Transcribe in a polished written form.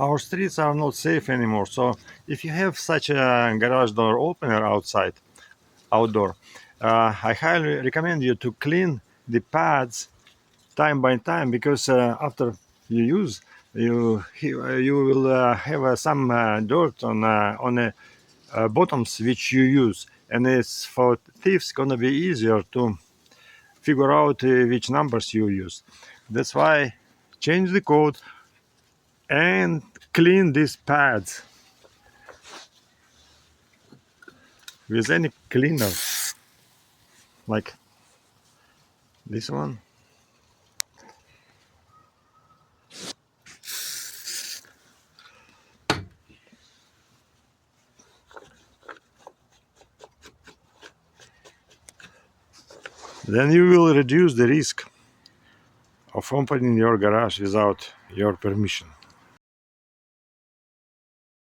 Our streets are not safe anymore, so if you have such a garage door opener outdoor, I highly recommend you to clean the pads time by time, because after you use, you will have some dirt on the bottoms which you use, and it's for thieves gonna be easier to figure out which numbers you use. That's why change the code and clean these pads with any cleaner like this one. Then you will reduce the risk of opening your garage without your permission.